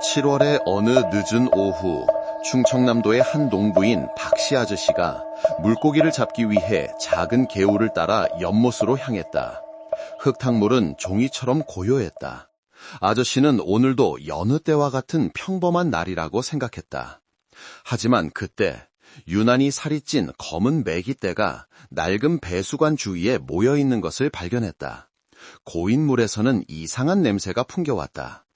7월의 어느 늦은 오후, 충청남도의 한 농부인 박씨 아저씨가 물고기를 잡기 위해 작은 개울을 따라 연못으로 향했다. 흙탕물은 종이처럼 고요했다. 아저씨는 오늘도 여느 때와 같은 평범한 날이라고 생각했다. 하지만 그때 유난히 살이 찐 검은 메기떼가 낡은 배수관 주위에 모여있는 것을 발견했다. 고인 물에서는 이상한 냄새가 풍겨왔다.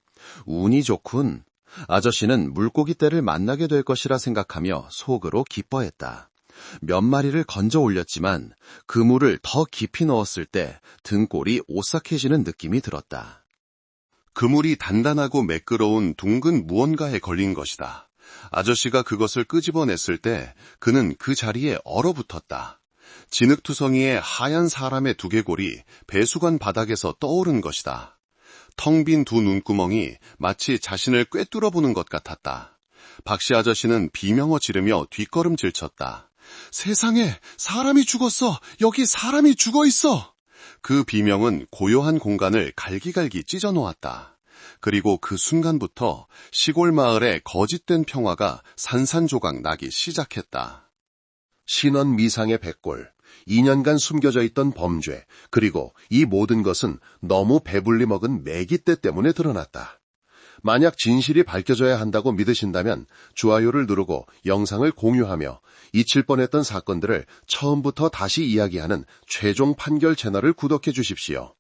운이 좋군. 아저씨는 물고기떼를 만나게 될 것이라 생각하며 속으로 기뻐했다. 몇 마리를 건져 올렸지만 그 물을 더 깊이 넣었을 때 등골이 오싹해지는 느낌이 들었다. 그물이 단단하고 매끄러운 둥근 무언가에 걸린 것이다. 아저씨가 그것을 끄집어냈을 때 그는 그 자리에 얼어붙었다. 진흙투성이의 하얀 사람의 두개골이 배수관 바닥에서 떠오른 것이다. 텅 빈 두 눈구멍이 마치 자신을 꿰뚫어 보는 것 같았다. 박씨 아저씨는 비명을 지르며 뒷걸음질 쳤다. 세상에, 사람이 죽었어! 여기 사람이 죽어있어! 그 비명은 고요한 공간을 갈기갈기 찢어놓았다. 그리고 그 순간부터 시골 마을의 거짓된 평화가 산산조각 나기 시작했다. 신원 미상의 백골, 2년간 숨겨져 있던 범죄, 그리고 이 모든 것은 너무 배불리 먹은 메기떼 때문에 드러났다. 만약 진실이 밝혀져야 한다고 믿으신다면 좋아요를 누르고 영상을 공유하며 잊힐 뻔했던 사건들을 처음부터 다시 이야기하는 최종 판결 채널을 구독해 주십시오.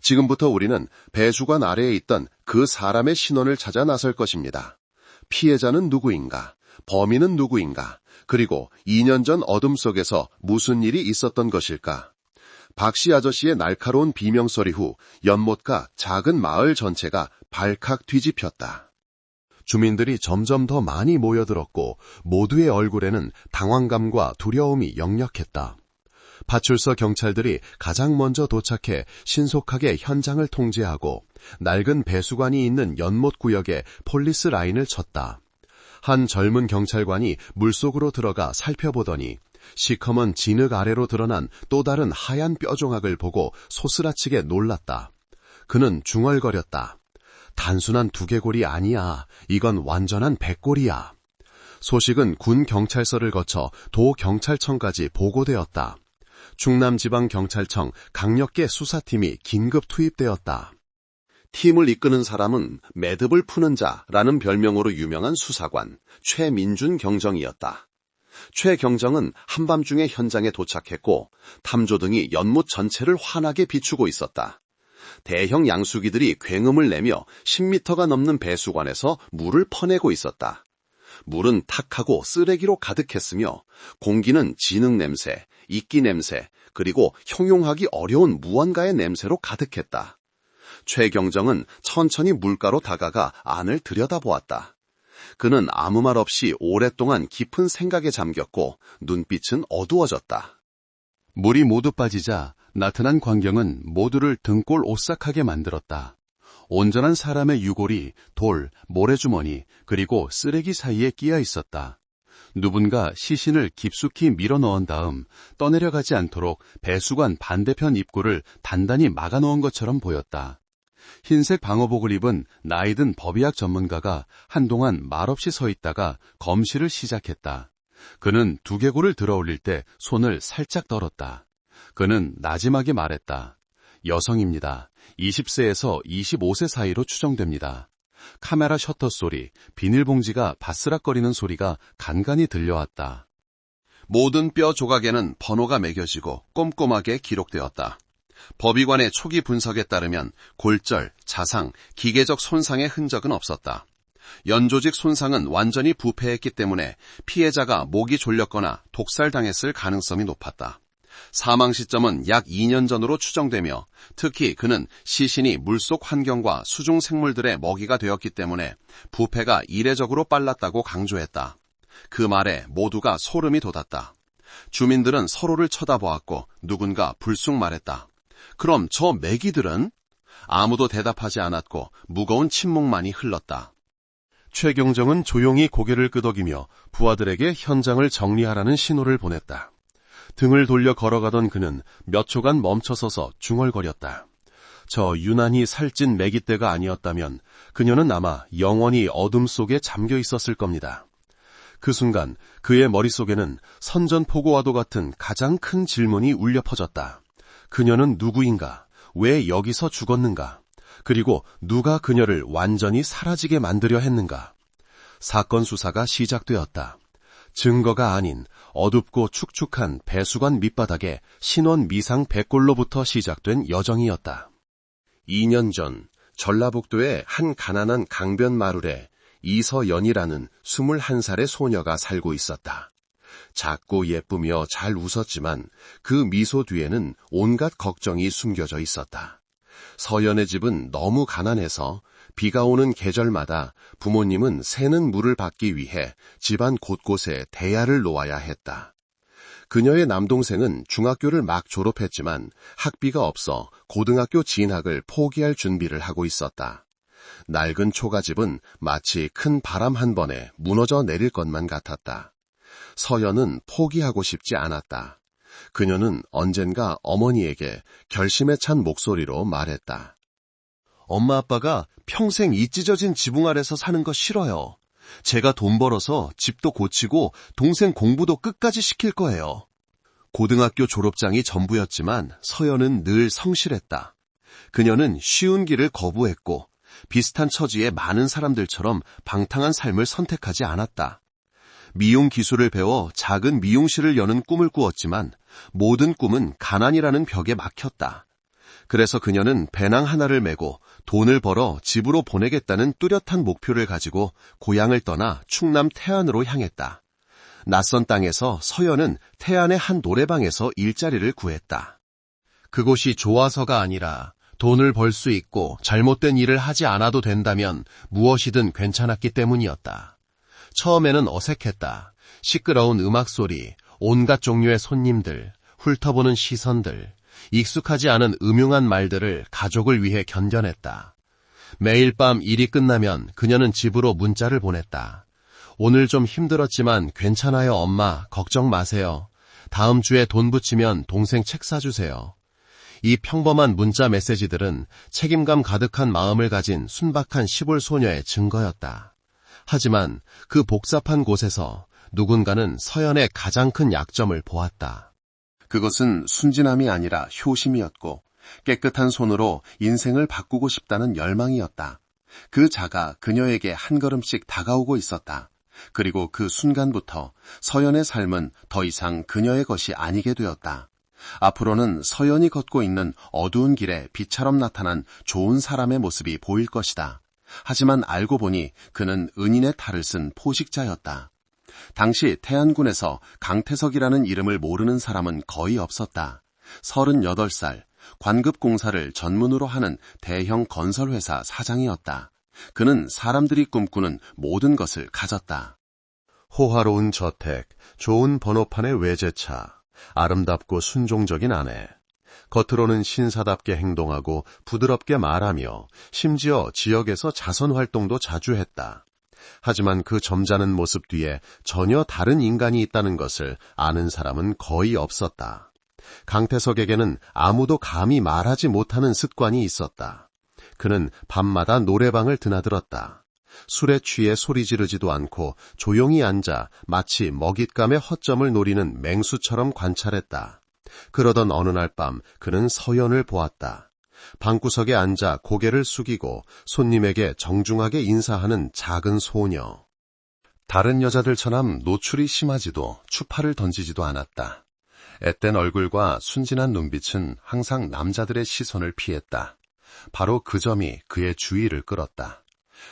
지금부터 우리는 배수관 아래에 있던 그 사람의 신원을 찾아 나설 것입니다. 피해자는 누구인가? 범인은 누구인가? 그리고 2년 전 어둠 속에서 무슨 일이 있었던 것일까? 박씨 아저씨의 날카로운 비명소리 후 연못과 작은 마을 전체가 발칵 뒤집혔다. 주민들이 점점 더 많이 모여들었고 모두의 얼굴에는 당황감과 두려움이 역력했다. 파출소 경찰들이 가장 먼저 도착해 신속하게 현장을 통제하고 낡은 배수관이 있는 연못 구역에 폴리스 라인을 쳤다. 한 젊은 경찰관이 물속으로 들어가 살펴보더니 시커먼 진흙 아래로 드러난 또 다른 하얀 뼈조각을 보고 소스라치게 놀랐다. 그는 중얼거렸다. 단순한 두개골이 아니야. 이건 완전한 백골이야. 소식은 군 경찰서를 거쳐 도 경찰청까지 보고되었다. 충남지방경찰청 강력계 수사팀이 긴급 투입되었다. 팀을 이끄는 사람은 매듭을 푸는 자라는 별명으로 유명한 수사관 최민준 경정이었다. 최 경정은 한밤중에 현장에 도착했고 탐조등이 연못 전체를 환하게 비추고 있었다. 대형 양수기들이 굉음을 내며 10m가 넘는 배수관에서 물을 퍼내고 있었다. 물은 탁하고 쓰레기로 가득했으며 공기는 진흙 냄새, 이끼 냄새, 그리고 형용하기 어려운 무언가의 냄새로 가득했다. 최경정은 천천히 물가로 다가가 안을 들여다보았다. 그는 아무 말 없이 오랫동안 깊은 생각에 잠겼고 눈빛은 어두워졌다. 물이 모두 빠지자 나타난 광경은 모두를 등골 오싹하게 만들었다. 온전한 사람의 유골이 돌, 모래주머니, 그리고 쓰레기 사이에 끼어 있었다. 누군가 시신을 깊숙이 밀어 넣은 다음 떠내려가지 않도록 배수관 반대편 입구를 단단히 막아 놓은 것처럼 보였다. 흰색 방호복을 입은 나이든 법의학 전문가가 한동안 말없이 서 있다가 검시를 시작했다. 그는 두개골을 들어 올릴 때 손을 살짝 떨었다. 그는 나지막이 말했다. 여성입니다. 20세에서 25세 사이로 추정됩니다. 카메라 셔터 소리, 비닐봉지가 바스락거리는 소리가 간간히 들려왔다. 모든 뼈 조각에는 번호가 매겨지고 꼼꼼하게 기록되었다. 법의관의 초기 분석에 따르면 골절, 자상, 기계적 손상의 흔적은 없었다. 연조직 손상은 완전히 부패했기 때문에 피해자가 목이 졸렸거나 독살당했을 가능성이 높았다. 사망 시점은 약 2년 전으로 추정되며 특히 그는 시신이 물속 환경과 수중 생물들의 먹이가 되었기 때문에 부패가 이례적으로 빨랐다고 강조했다. 그 말에 모두가 소름이 돋았다. 주민들은 서로를 쳐다보았고 누군가 불쑥 말했다. 그럼 저 메기들은? 아무도 대답하지 않았고 무거운 침묵만이 흘렀다. 최경정은 조용히 고개를 끄덕이며 부하들에게 현장을 정리하라는 신호를 보냈다. 등을 돌려 걸어가던 그는 몇 초간 멈춰서서 중얼거렸다. 저 유난히 살찐 매깃대가 아니었다면 그녀는 아마 영원히 어둠 속에 잠겨 있었을 겁니다. 그 순간 그의 머릿속에는 선전포고와도 같은 가장 큰 질문이 울려 퍼졌다. 그녀는 누구인가? 왜 여기서 죽었는가? 그리고 누가 그녀를 완전히 사라지게 만들려 했는가? 사건 수사가 시작되었다. 증거가 아닌 어둡고 축축한 배수관 밑바닥에 신원 미상 백골로부터 시작된 여정이었다. 2년 전 전라북도의 한 가난한 강변 마을에 이서연이라는 21살의 소녀가 살고 있었다. 작고 예쁘며 잘 웃었지만 그 미소 뒤에는 온갖 걱정이 숨겨져 있었다. 서연의 집은 너무 가난해서 비가 오는 계절마다 부모님은 새는 물을 받기 위해 집안 곳곳에 대야를 놓아야 했다. 그녀의 남동생은 중학교를 막 졸업했지만 학비가 없어 고등학교 진학을 포기할 준비를 하고 있었다. 낡은 초가집은 마치 큰 바람 한 번에 무너져 내릴 것만 같았다. 서연은 포기하고 싶지 않았다. 그녀는 언젠가 어머니에게 결심에 찬 목소리로 말했다. 엄마 아빠가 평생 이 찢어진 지붕 아래서 사는 거 싫어요. 제가 돈 벌어서 집도 고치고 동생 공부도 끝까지 시킬 거예요. 고등학교 졸업장이 전부였지만 서연은 늘 성실했다. 그녀는 쉬운 길을 거부했고 비슷한 처지의 많은 사람들처럼 방탕한 삶을 선택하지 않았다. 미용 기술을 배워 작은 미용실을 여는 꿈을 꾸었지만 모든 꿈은 가난이라는 벽에 막혔다. 그래서 그녀는 배낭 하나를 메고 돈을 벌어 집으로 보내겠다는 뚜렷한 목표를 가지고 고향을 떠나 충남 태안으로 향했다. 낯선 땅에서 서연은 태안의 한 노래방에서 일자리를 구했다. 그곳이 좋아서가 아니라 돈을 벌 수 있고 잘못된 일을 하지 않아도 된다면 무엇이든 괜찮았기 때문이었다. 처음에는 어색했다. 시끄러운 음악 소리, 온갖 종류의 손님들, 훑어보는 시선들, 익숙하지 않은 음흉한 말들을 가족을 위해 견뎌냈다. 매일 밤 일이 끝나면 그녀는 집으로 문자를 보냈다. 오늘 좀 힘들었지만 괜찮아요 엄마, 걱정 마세요. 다음 주에 돈 붙이면 동생 책 사주세요. 이 평범한 문자 메시지들은 책임감 가득한 마음을 가진 순박한 시골 소녀의 증거였다. 하지만 그 복잡한 곳에서 누군가는 서연의 가장 큰 약점을 보았다. 그것은 순진함이 아니라 효심이었고 깨끗한 손으로 인생을 바꾸고 싶다는 열망이었다. 그 자가 그녀에게 한 걸음씩 다가오고 있었다. 그리고 그 순간부터 서연의 삶은 더 이상 그녀의 것이 아니게 되었다. 앞으로는 서연이 걷고 있는 어두운 길에 빛처럼 나타난 좋은 사람의 모습이 보일 것이다. 하지만 알고 보니 그는 은인의 탈을 쓴 포식자였다. 당시 태안군에서 강태석이라는 이름을 모르는 사람은 거의 없었다. 38살, 관급공사를 전문으로 하는 대형 건설회사 사장이었다. 그는 사람들이 꿈꾸는 모든 것을 가졌다. 호화로운 저택, 좋은 번호판의 외제차, 아름답고 순종적인 아내. 겉으로는 신사답게 행동하고 부드럽게 말하며 심지어 지역에서 자선 활동도 자주 했다. 하지만 그 점잖은 모습 뒤에 전혀 다른 인간이 있다는 것을 아는 사람은 거의 없었다. 강태석에게는 아무도 감히 말하지 못하는 습관이 있었다. 그는 밤마다 노래방을 드나들었다. 술에 취해 소리 지르지도 않고 조용히 앉아 마치 먹잇감의 허점을 노리는 맹수처럼 관찰했다. 그러던 어느 날 밤 그는 서연을 보았다. 방구석에 앉아 고개를 숙이고 손님에게 정중하게 인사하는 작은 소녀. 다른 여자들처럼 노출이 심하지도 추파를 던지지도 않았다. 앳된 얼굴과 순진한 눈빛은 항상 남자들의 시선을 피했다. 바로 그 점이 그의 주의를 끌었다.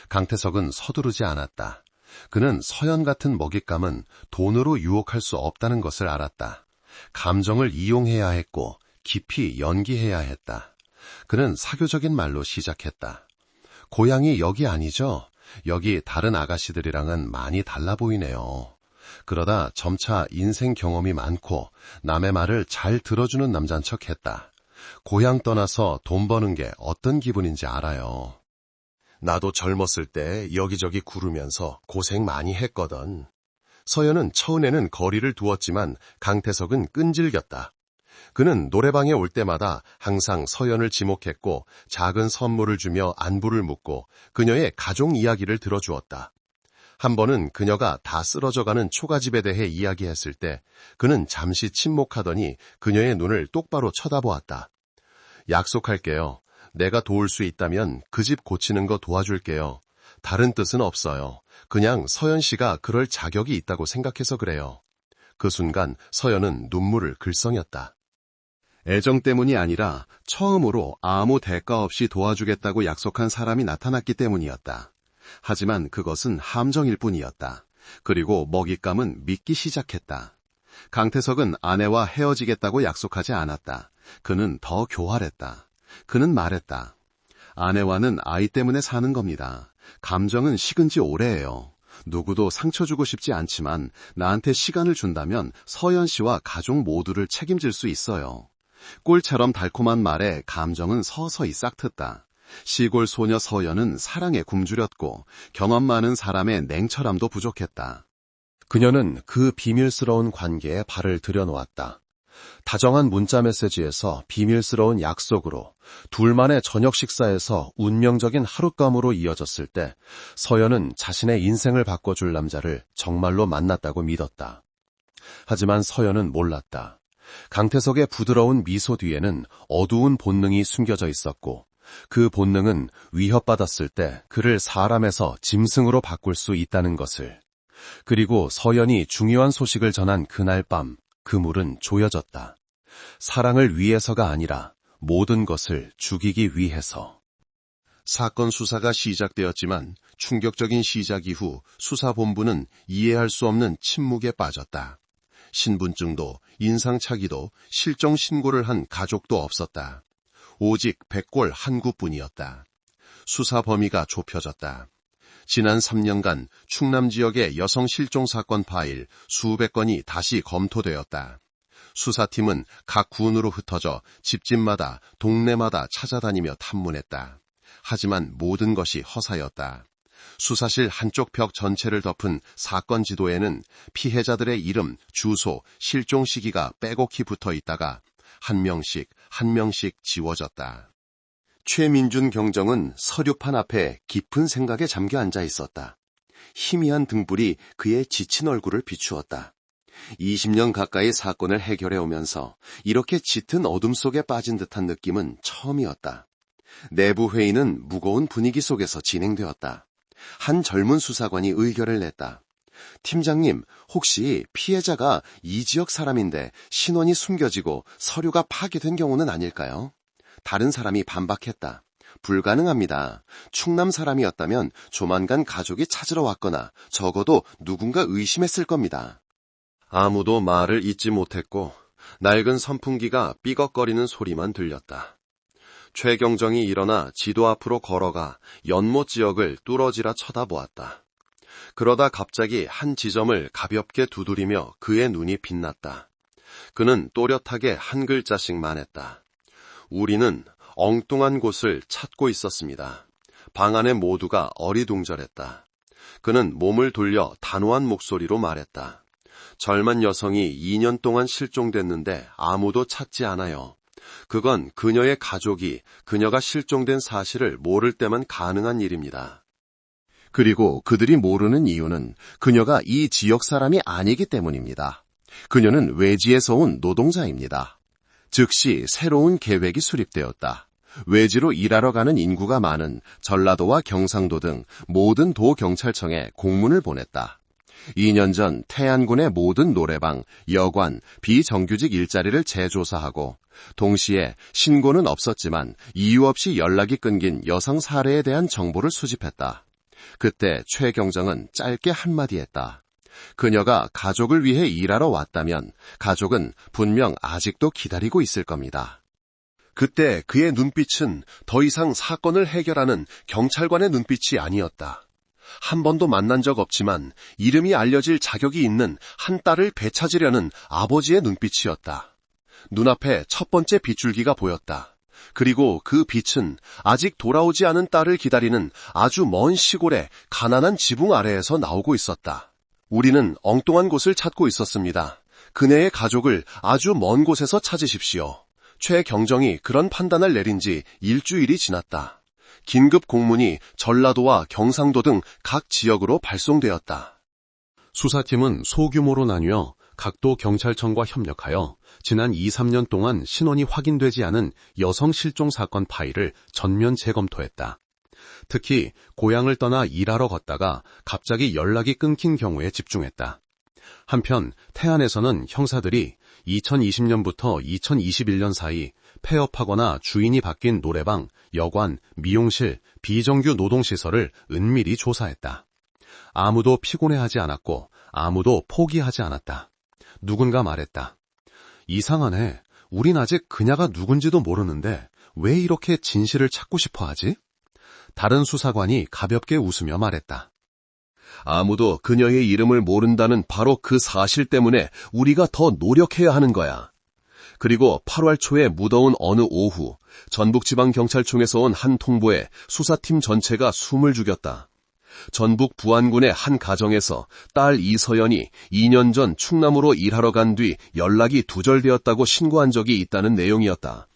강태석은 서두르지 않았다. 그는 서연 같은 먹잇감은 돈으로 유혹할 수 없다는 것을 알았다. 감정을 이용해야 했고 깊이 연기해야 했다. 그는 사교적인 말로 시작했다. 고향이 여기 아니죠? 여기 다른 아가씨들이랑은 많이 달라 보이네요. 그러다 점차 인생 경험이 많고 남의 말을 잘 들어주는 남잔 척했다. 고향 떠나서 돈 버는 게 어떤 기분인지 알아요. 나도 젊었을 때 여기저기 구르면서 고생 많이 했거든. 서연은 처음에는 거리를 두었지만 강태석은 끈질겼다. 그는 노래방에 올 때마다 항상 서연을 지목했고 작은 선물을 주며 안부를 묻고 그녀의 가족 이야기를 들어주었다. 한 번은 그녀가 다 쓰러져가는 초가집에 대해 이야기했을 때 그는 잠시 침묵하더니 그녀의 눈을 똑바로 쳐다보았다. 약속할게요. 내가 도울 수 있다면 그 집 고치는 거 도와줄게요. 다른 뜻은 없어요. 그냥 서연 씨가 그럴 자격이 있다고 생각해서 그래요. 그 순간 서연은 눈물을 글썽였다. 애정 때문이 아니라 처음으로 아무 대가 없이 도와주겠다고 약속한 사람이 나타났기 때문이었다. 하지만 그것은 함정일 뿐이었다. 그리고 먹잇감은 믿기 시작했다. 강태석은 아내와 헤어지겠다고 약속하지 않았다. 그는 더 교활했다. 그는 말했다. 아내와는 아이 때문에 사는 겁니다. 감정은 식은 지 오래예요. 누구도 상처 주고 싶지 않지만 나한테 시간을 준다면 서연 씨와 가족 모두를 책임질 수 있어요. 꿀처럼 달콤한 말에 감정은 서서히 싹텄다. 시골 소녀 서연은 사랑에 굶주렸고 경험 많은 사람의 냉철함도 부족했다. 그녀는 그 비밀스러운 관계에 발을 들여놓았다. 다정한 문자 메시지에서 비밀스러운 약속으로, 둘만의 저녁 식사에서 운명적인 하룻감으로 이어졌을 때 서연은 자신의 인생을 바꿔줄 남자를 정말로 만났다고 믿었다. 하지만 서연은 몰랐다. 강태석의 부드러운 미소 뒤에는 어두운 본능이 숨겨져 있었고 그 본능은 위협받았을 때 그를 사람에서 짐승으로 바꿀 수 있다는 것을. 그리고 서연이 중요한 소식을 전한 그날 밤 그물은 조여졌다. 사랑을 위해서가 아니라 모든 것을 죽이기 위해서. 사건 수사가 시작되었지만 충격적인 시작 이후 수사본부는 이해할 수 없는 침묵에 빠졌다. 신분증도 인상착의도 실종 신고를 한 가족도 없었다. 오직 백골 한 구뿐이었다. 수사 범위가 좁혀졌다. 지난 3년간 충남 지역의 여성 실종 사건 파일 수백 건이 다시 검토되었다. 수사팀은 각 군으로 흩어져 집집마다 동네마다 찾아다니며 탐문했다. 하지만 모든 것이 허사였다. 수사실 한쪽 벽 전체를 덮은 사건 지도에는 피해자들의 이름, 주소, 실종 시기가 빼곡히 붙어 있다가 한 명씩 지워졌다. 최민준 경정은 서류판 앞에 깊은 생각에 잠겨 앉아 있었다. 희미한 등불이 그의 지친 얼굴을 비추었다. 20년 가까이 사건을 해결해 오면서 이렇게 짙은 어둠 속에 빠진 듯한 느낌은 처음이었다. 내부 회의는 무거운 분위기 속에서 진행되었다. 한 젊은 수사관이 의견을 냈다. 팀장님, 혹시 피해자가 이 지역 사람인데 신원이 숨겨지고 서류가 파괴된 경우는 아닐까요? 다른 사람이 반박했다. 불가능합니다. 충남 사람이었다면 조만간 가족이 찾으러 왔거나 적어도 누군가 의심했을 겁니다. 아무도 말을 잇지 못했고 낡은 선풍기가 삐걱거리는 소리만 들렸다. 최경정이 일어나 지도 앞으로 걸어가 연못 지역을 뚫어지라 쳐다보았다. 그러다 갑자기 한 지점을 가볍게 두드리며 그의 눈이 빛났다. 그는 또렷하게 한 글자씩만 했다. 우리는 엉뚱한 곳을 찾고 있었습니다. 방 안의 모두가 어리둥절했다. 그는 몸을 돌려 단호한 목소리로 말했다. 젊은 여성이 2년 동안 실종됐는데 아무도 찾지 않아요. 그건 그녀의 가족이 그녀가 실종된 사실을 모를 때만 가능한 일입니다. 그리고 그들이 모르는 이유는 그녀가 이 지역 사람이 아니기 때문입니다. 그녀는 외지에서 온 노동자입니다. 즉시 새로운 계획이 수립되었다. 외지로 일하러 가는 인구가 많은 전라도와 경상도 등 모든 도경찰청에 공문을 보냈다. 2년 전 태안군의 모든 노래방, 여관, 비정규직 일자리를 재조사하고 동시에 신고는 없었지만 이유 없이 연락이 끊긴 여성 사례에 대한 정보를 수집했다. 그때 최경정은 짧게 한마디 했다. 그녀가 가족을 위해 일하러 왔다면 가족은 분명 아직도 기다리고 있을 겁니다. 그때 그의 눈빛은 더 이상 사건을 해결하는 경찰관의 눈빛이 아니었다. 한 번도 만난 적 없지만 이름이 알려질 자격이 있는 한 딸을 되찾으려는 아버지의 눈빛이었다. 눈앞에 첫 번째 빗줄기가 보였다. 그리고 그 빛은 아직 돌아오지 않은 딸을 기다리는 아주 먼 시골의 가난한 지붕 아래에서 나오고 있었다. 우리는 엉뚱한 곳을 찾고 있었습니다. 그네의 가족을 아주 먼 곳에서 찾으십시오. 최경정이 그런 판단을 내린 지 일주일이 지났다. 긴급 공문이 전라도와 경상도 등 각 지역으로 발송되었다. 수사팀은 소규모로 나뉘어 각도 경찰청과 협력하여 지난 2, 3년 동안 신원이 확인되지 않은 여성 실종 사건 파일을 전면 재검토했다. 특히 고향을 떠나 일하러 걷다가 갑자기 연락이 끊긴 경우에 집중했다. 한편 태안에서는 형사들이 2020년부터 2021년 사이 폐업하거나 주인이 바뀐 노래방, 여관, 미용실, 비정규 노동시설을 은밀히 조사했다. 아무도 피곤해하지 않았고 아무도 포기하지 않았다. 누군가 말했다. 이상하네. 우린 아직 그녀가 누군지도 모르는데 왜 이렇게 진실을 찾고 싶어 하지? 다른 수사관이 가볍게 웃으며 말했다. 아무도 그녀의 이름을 모른다는 바로 그 사실 때문에 우리가 더 노력해야 하는 거야. 그리고 8월 초에 무더운 어느 오후 전북지방경찰청에서 온 한 통보에 수사팀 전체가 숨을 죽였다. 전북 부안군의 한 가정에서 딸 이서연이 2년 전 충남으로 일하러 간 뒤 연락이 두절되었다고 신고한 적이 있다는 내용이었다.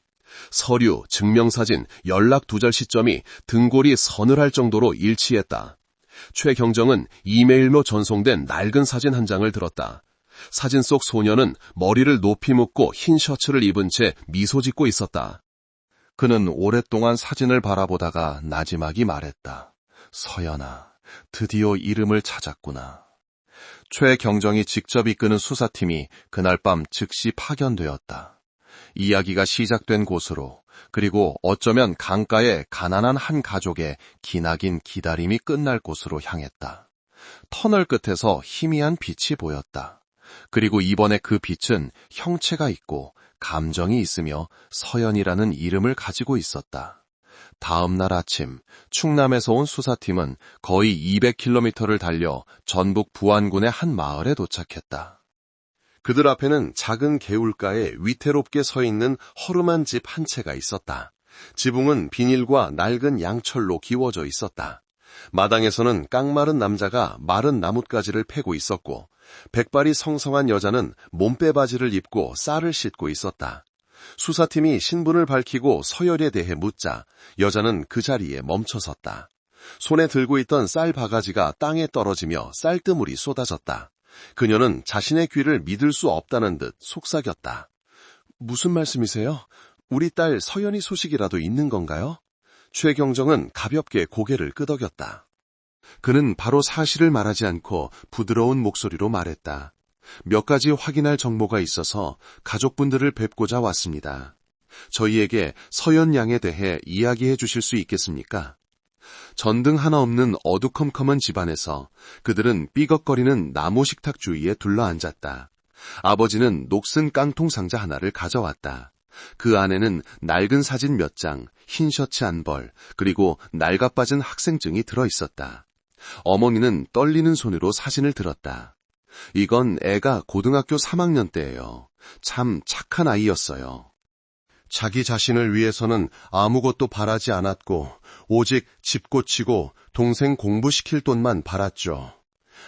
서류, 증명사진, 연락 두절 시점이 등골이 서늘할 정도로 일치했다. 최경정은 이메일로 전송된 낡은 사진 한 장을 들었다. 사진 속 소녀는 머리를 높이 묶고 흰 셔츠를 입은 채 미소 짓고 있었다. 그는 오랫동안 사진을 바라보다가 나지막이 말했다. 서연아, 드디어 이름을 찾았구나. 최경정이 직접 이끄는 수사팀이 그날 밤 즉시 파견되었다. 이야기가 시작된 곳으로, 그리고 어쩌면 강가의 가난한 한 가족의 기나긴 기다림이 끝날 곳으로 향했다. 터널 끝에서 희미한 빛이 보였다. 그리고 이번에 그 빛은 형체가 있고 감정이 있으며 서연이라는 이름을 가지고 있었다. 다음 날 아침 충남에서 온 수사팀은 거의 200km를 달려 전북 부안군의 한 마을에 도착했다. 그들 앞에는 작은 개울가에 위태롭게 서 있는 허름한 집 한 채가 있었다. 지붕은 비닐과 낡은 양철로 기워져 있었다. 마당에서는 깡마른 남자가 마른 나뭇가지를 패고 있었고 백발이 성성한 여자는 몸빼바지를 입고 쌀을 씻고 있었다. 수사팀이 신분을 밝히고 서열에 대해 묻자 여자는 그 자리에 멈춰섰다. 손에 들고 있던 쌀 바가지가 땅에 떨어지며 쌀뜨물이 쏟아졌다. 그녀는 자신의 귀를 믿을 수 없다는 듯 속삭였다. 무슨 말씀이세요? 우리 딸 서연이 소식이라도 있는 건가요? 최경정은 가볍게 고개를 끄덕였다. 그는 바로 사실을 말하지 않고 부드러운 목소리로 말했다. 몇 가지 확인할 정보가 있어서 가족분들을 뵙고자 왔습니다. 저희에게 서연 양에 대해 이야기해 주실 수 있겠습니까? 전등 하나 없는 어두컴컴한 집안에서 그들은 삐걱거리는 나무 식탁 주위에 둘러앉았다. 아버지는 녹슨 깡통 상자 하나를 가져왔다. 그 안에는 낡은 사진 몇 장, 흰 셔츠 한 벌, 그리고 낡아빠진 학생증이 들어있었다. 어머니는 떨리는 손으로 사진을 들었다. 이건 애가 고등학교 3학년 때예요. 참 착한 아이였어요. 자기 자신을 위해서는 아무것도 바라지 않았고 오직 집 고치고 동생 공부시킬 돈만 바랐죠.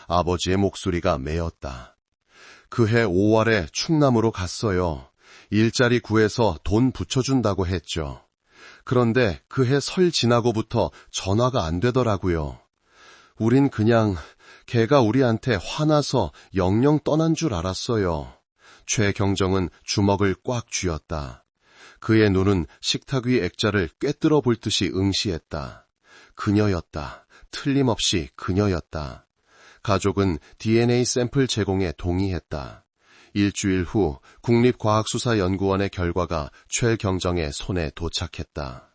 아버지의 목소리가 메었다. 그해 5월에 충남으로 갔어요. 일자리 구해서 돈 붙여준다고 했죠. 그런데 그해 설 지나고부터 전화가 안 되더라고요. 우린 그냥 걔가 우리한테 화나서 영영 떠난 줄 알았어요. 최경정은 주먹을 꽉 쥐었다. 그의 눈은 식탁 위 액자를 꿰뚫어 볼 듯이 응시했다. 그녀였다. 틀림없이 그녀였다. 가족은 DNA 샘플 제공에 동의했다. 일주일 후 국립과학수사연구원의 결과가 최경정의 손에 도착했다.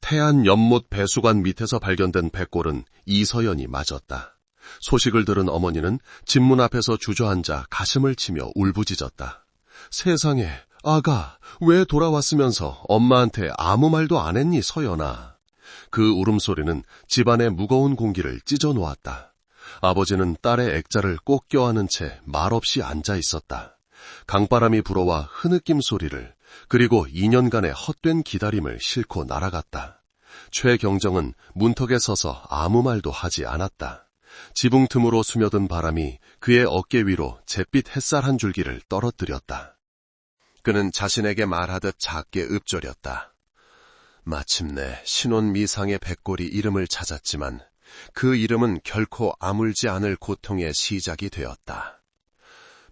태안 연못 배수관 밑에서 발견된 백골은 이서연이 맞았다. 소식을 들은 어머니는 집문 앞에서 주저앉아 가슴을 치며 울부짖었다. 세상에, 아가, 왜 돌아왔으면서 엄마한테 아무 말도 안 했니, 서연아? 그 울음소리는 집안의 무거운 공기를 찢어놓았다. 아버지는 딸의 액자를 꼭 껴안은 채 말없이 앉아 있었다. 강바람이 불어와 흐느낌 소리를, 그리고 2년간의 헛된 기다림을 싣고 날아갔다. 최경정은 문턱에 서서 아무 말도 하지 않았다. 지붕 틈으로 스며든 바람이 그의 어깨 위로 잿빛 햇살 한 줄기를 떨어뜨렸다. 그는 자신에게 말하듯 작게 읊조렸다. 마침내 신혼 미상의 백골이 이름을 찾았지만 그 이름은 결코 아물지 않을 고통의 시작이 되었다.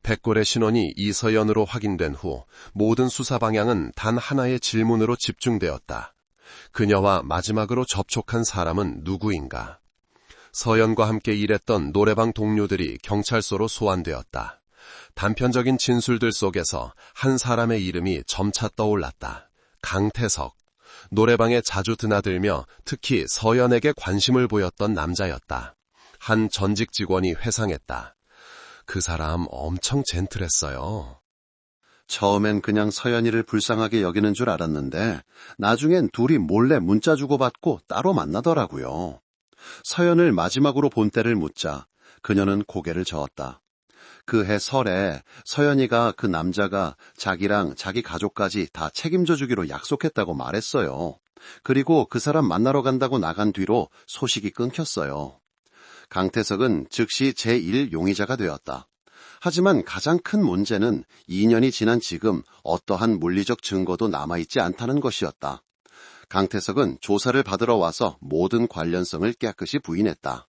백골의 신원이 이서연으로 확인된 후 모든 수사 방향은 단 하나의 질문으로 집중되었다. 그녀와 마지막으로 접촉한 사람은 누구인가? 서연과 함께 일했던 노래방 동료들이 경찰서로 소환되었다. 단편적인 진술들 속에서 한 사람의 이름이 점차 떠올랐다. 강태석. 노래방에 자주 드나들며 특히 서연에게 관심을 보였던 남자였다. 한 전직 직원이 회상했다. 그 사람 엄청 젠틀했어요. 처음엔 그냥 서연이를 불쌍하게 여기는 줄 알았는데 나중엔 둘이 몰래 문자 주고받고 따로 만나더라고요. 서연을 마지막으로 본 때를 묻자 그녀는 고개를 저었다. 그해 설에 서연이가 그 남자가 자기랑 자기 가족까지 다 책임져 주기로 약속했다고 말했어요. 그리고 그 사람 만나러 간다고 나간 뒤로 소식이 끊겼어요. 강태석은 즉시 제1 용의자가 되었다. 하지만 가장 큰 문제는 2년이 지난 지금 어떠한 물리적 증거도 남아있지 않다는 것이었다. 강태석은 조사를 받으러 와서 모든 관련성을 깨끗이 부인했다.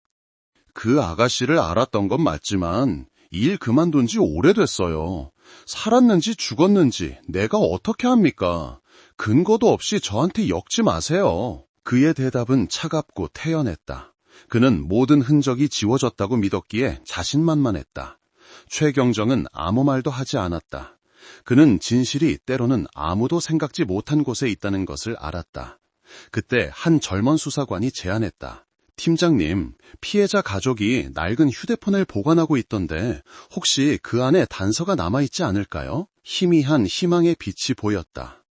그 아가씨를 알았던 건 맞지만 일 그만둔 지 오래됐어요. 살았는지 죽었는지 내가 어떻게 합니까? 근거도 없이 저한테 엮지 마세요. 그의 대답은 차갑고 태연했다. 그는 모든 흔적이 지워졌다고 믿었기에 자신만만했다. 최경정은 아무 말도 하지 않았다. 그는 진실이 때로는 아무도 생각지 못한 곳에 있다는 것을 알았다. 그때 한 젊은 수사관이 제안했다. 팀장님, 피해자 가족이 낡은 휴대폰을 보관하고 있던데 혹시 그 안에 단서가 남아있지 않을까요? 희미한 희망의 빛이 보였다.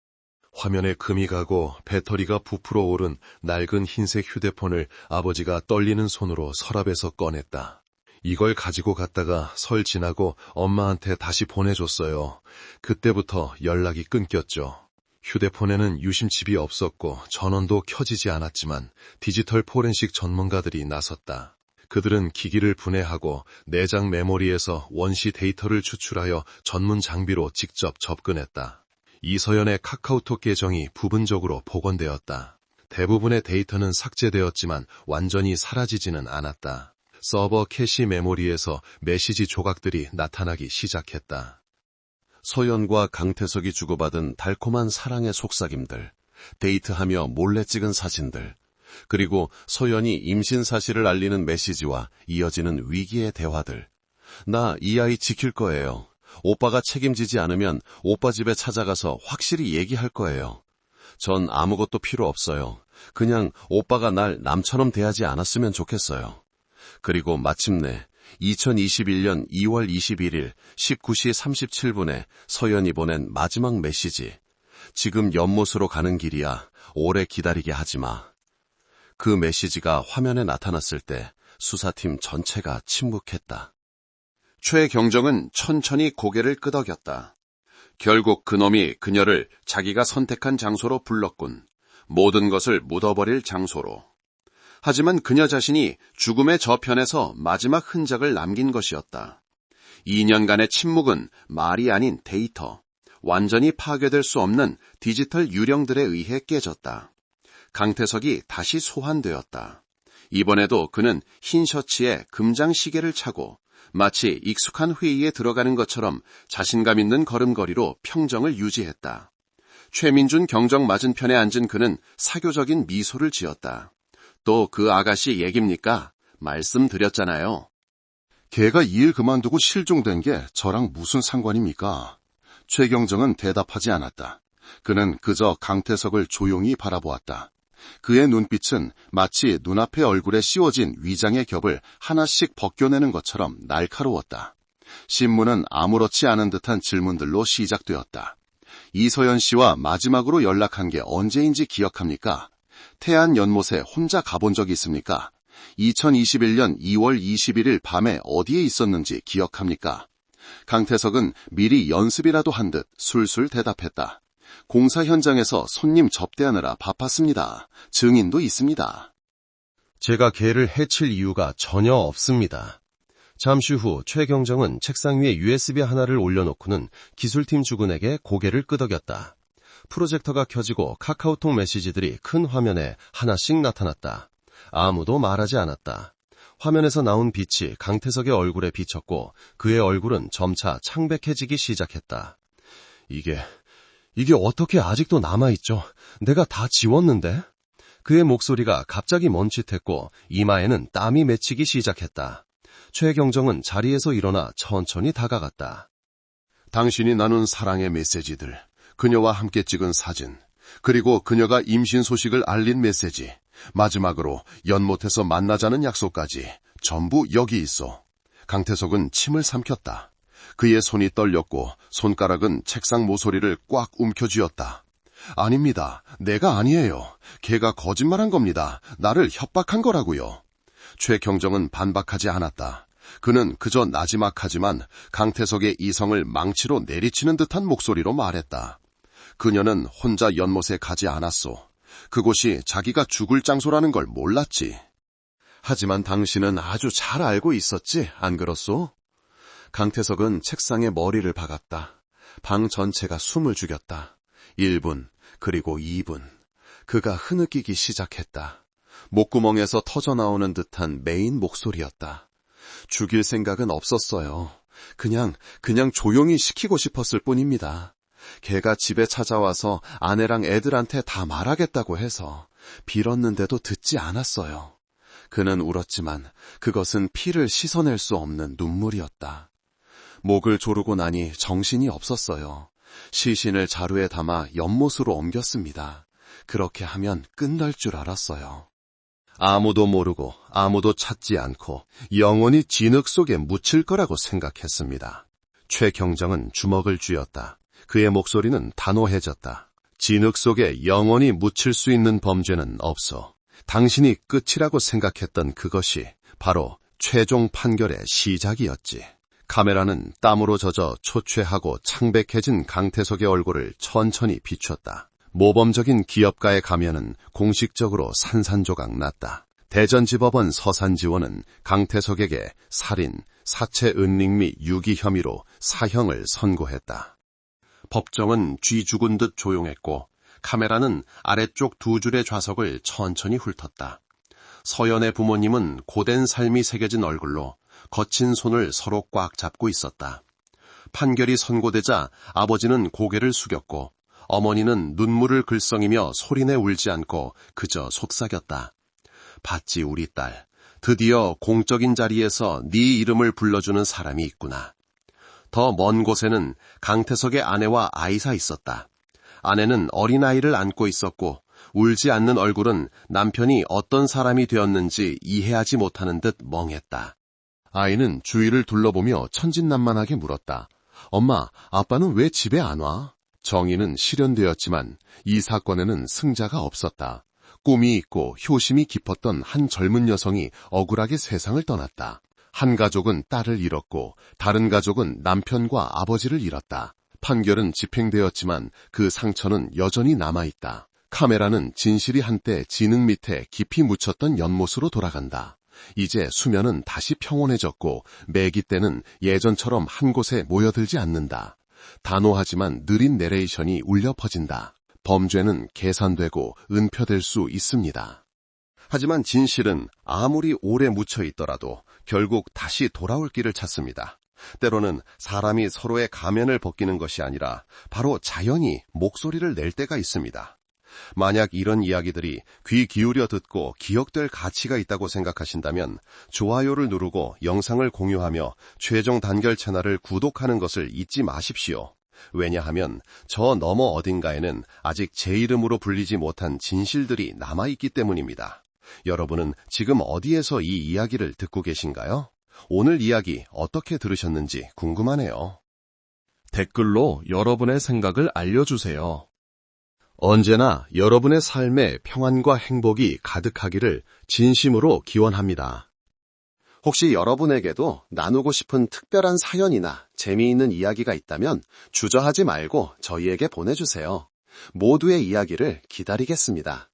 화면에 금이 가고 배터리가 부풀어 오른 낡은 흰색 휴대폰을 아버지가 떨리는 손으로 서랍에서 꺼냈다. 이걸 가지고 갔다가 설 지나고 엄마한테 다시 보내줬어요. 그때부터 연락이 끊겼죠. 휴대폰에는 유심칩이 없었고 전원도 켜지지 않았지만 디지털 포렌식 전문가들이 나섰다. 그들은 기기를 분해하고 내장 메모리에서 원시 데이터를 추출하여 전문 장비로 직접 접근했다. 이서연의 카카오톡 계정이 부분적으로 복원되었다. 대부분의 데이터는 삭제되었지만 완전히 사라지지는 않았다. 서버 캐시 메모리에서 메시지 조각들이 나타나기 시작했다. 서연과 강태석이 주고받은 달콤한 사랑의 속삭임들, 데이트하며 몰래 찍은 사진들, 그리고 서연이 임신 사실을 알리는 메시지와 이어지는 위기의 대화들. 나 이 아이 지킬 거예요. 오빠가 책임지지 않으면 오빠 집에 찾아가서 확실히 얘기할 거예요. 전 아무것도 필요 없어요. 그냥 오빠가 날 남처럼 대하지 않았으면 좋겠어요. 그리고 마침내 2021년 2월 21일 19시 37분에 서연이 보낸 마지막 메시지. 지금 연못으로 가는 길이야. 오래 기다리게 하지 마. 그 메시지가 화면에 나타났을 때 수사팀 전체가 침묵했다. 최경정은 천천히 고개를 끄덕였다. 결국 그놈이 그녀를 자기가 선택한 장소로 불렀군. 모든 것을 묻어버릴 장소로. 하지만 그녀 자신이 죽음의 저편에서 마지막 흔적을 남긴 것이었다. 2년간의 침묵은 말이 아닌 데이터, 완전히 파괴될 수 없는 디지털 유령들에 의해 깨졌다. 강태석이 다시 소환되었다. 이번에도 그는 흰 셔츠에 금장 시계를 차고 마치 익숙한 회의에 들어가는 것처럼 자신감 있는 걸음걸이로 평정을 유지했다. 최민준 경정 맞은편에 앉은 그는 사교적인 미소를 지었다. 또 그 아가씨 얘깁니까? 말씀드렸잖아요. 걔가 일 그만두고 실종된 게 저랑 무슨 상관입니까? 최경정은 대답하지 않았다. 그는 그저 강태석을 조용히 바라보았다. 그의 눈빛은 마치 눈앞의 얼굴에 씌워진 위장의 겹을 하나씩 벗겨내는 것처럼 날카로웠다. 신문은 아무렇지 않은 듯한 질문들로 시작되었다. 이서연 씨와 마지막으로 연락한 게 언제인지 기억합니까? 태안 연못에 혼자 가본 적이 있습니까? 2021년 2월 21일 밤에 어디에 있었는지 기억합니까? 강태석은 미리 연습이라도 한 듯 술술 대답했다. 공사 현장에서 손님 접대하느라 바빴습니다. 증인도 있습니다. 제가 걔를 해칠 이유가 전혀 없습니다. 잠시 후 최 경정은 책상 위에 USB 하나를 올려놓고는 기술팀 주군에게 고개를 끄덕였다. 프로젝터가 켜지고 카카오톡 메시지들이 큰 화면에 하나씩 나타났다. 아무도 말하지 않았다. 화면에서 나온 빛이 강태석의 얼굴에 비쳤고 그의 얼굴은 점차 창백해지기 시작했다. 이게 어떻게 아직도 남아있죠? 내가 다 지웠는데? 그의 목소리가 갑자기 멈칫했고 이마에는 땀이 맺히기 시작했다. 최경정은 자리에서 일어나 천천히 다가갔다. 당신이 나눈 사랑의 메시지들, 그녀와 함께 찍은 사진, 그리고 그녀가 임신 소식을 알린 메시지, 마지막으로 연못에서 만나자는 약속까지 전부 여기 있어. 강태석은 침을 삼켰다. 그의 손이 떨렸고 손가락은 책상 모서리를 꽉 움켜쥐었다. 아닙니다. 내가 아니에요. 걔가 거짓말한 겁니다. 나를 협박한 거라고요. 최경정은 반박하지 않았다. 그는 그저 나지막하지만 강태석의 이성을 망치로 내리치는 듯한 목소리로 말했다. 그녀는 혼자 연못에 가지 않았소. 그곳이 자기가 죽을 장소라는 걸 몰랐지. 하지만 당신은 아주 잘 알고 있었지, 안 그렇소? 강태석은 책상에 머리를 박았다. 방 전체가 숨을 죽였다. 1분, 그리고 2분. 그가 흐느끼기 시작했다. 목구멍에서 터져나오는 듯한 메인 목소리였다. 죽일 생각은 없었어요. 그냥 조용히 시키고 싶었을 뿐입니다. 걔가 집에 찾아와서 아내랑 애들한테 다 말하겠다고 해서 빌었는데도 듣지 않았어요. 그는 울었지만 그것은 피를 씻어낼 수 없는 눈물이었다. 목을 조르고 나니 정신이 없었어요. 시신을 자루에 담아 연못으로 옮겼습니다. 그렇게 하면 끝날 줄 알았어요. 아무도 모르고 아무도 찾지 않고 영원히 진흙 속에 묻힐 거라고 생각했습니다. 최경정은 주먹을 쥐었다. 그의 목소리는 단호해졌다. 진흙 속에 영원히 묻힐 수 있는 범죄는 없어. 당신이 끝이라고 생각했던 그것이 바로 최종 판결의 시작이었지. 카메라는 땀으로 젖어 초췌하고 창백해진 강태석의 얼굴을 천천히 비췄다. 모범적인 기업가의 가면은 공식적으로 산산조각 났다. 대전지법원 서산지원은 강태석에게 살인, 사체 은닉 및 유기 혐의로 사형을 선고했다. 법정은 쥐 죽은 듯 조용했고 카메라는 아래쪽 2줄의 좌석을 천천히 훑었다. 서연의 부모님은 고된 삶이 새겨진 얼굴로 거친 손을 서로 꽉 잡고 있었다. 판결이 선고되자 아버지는 고개를 숙였고 어머니는 눈물을 글썽이며 소리내 울지 않고 그저 속삭였다. 봤지 우리 딸. 드디어 공적인 자리에서 네 이름을 불러주는 사람이 있구나. 더 먼 곳에는 강태석의 아내와 아이사 있었다. 아내는 어린아이를 안고 있었고 울지 않는 얼굴은 남편이 어떤 사람이 되었는지 이해하지 못하는 듯 멍했다. 아이는 주위를 둘러보며 천진난만하게 물었다. 엄마, 아빠는 왜 집에 안 와? 정의는 실현되었지만 이 사건에는 승자가 없었다. 꿈이 있고 효심이 깊었던 한 젊은 여성이 억울하게 세상을 떠났다. 한 가족은 딸을 잃었고 다른 가족은 남편과 아버지를 잃었다. 판결은 집행되었지만 그 상처는 여전히 남아있다. 카메라는 진실이 한때 진흙 밑에 깊이 묻혔던 연못으로 돌아간다. 이제 수면은 다시 평온해졌고 매기떼는 예전처럼 한 곳에 모여들지 않는다. 단호하지만 느린 내레이션이 울려 퍼진다. 범죄는 계산되고 은폐될 수 있습니다. 하지만 진실은 아무리 오래 묻혀 있더라도 결국 다시 돌아올 길을 찾습니다. 때로는 사람이 서로의 가면을 벗기는 것이 아니라 바로 자연히 목소리를 낼 때가 있습니다. 만약 이런 이야기들이 귀 기울여 듣고 기억될 가치가 있다고 생각하신다면 좋아요를 누르고 영상을 공유하며 최종 단결 채널을 구독하는 것을 잊지 마십시오. 왜냐하면 저 너머 어딘가에는 아직 제 이름으로 불리지 못한 진실들이 남아있기 때문입니다. 여러분은 지금 어디에서 이 이야기를 듣고 계신가요? 오늘 이야기 어떻게 들으셨는지 궁금하네요. 댓글로 여러분의 생각을 알려주세요. 언제나 여러분의 삶에 평안과 행복이 가득하기를 진심으로 기원합니다. 혹시 여러분에게도 나누고 싶은 특별한 사연이나 재미있는 이야기가 있다면 주저하지 말고 저희에게 보내주세요. 모두의 이야기를 기다리겠습니다.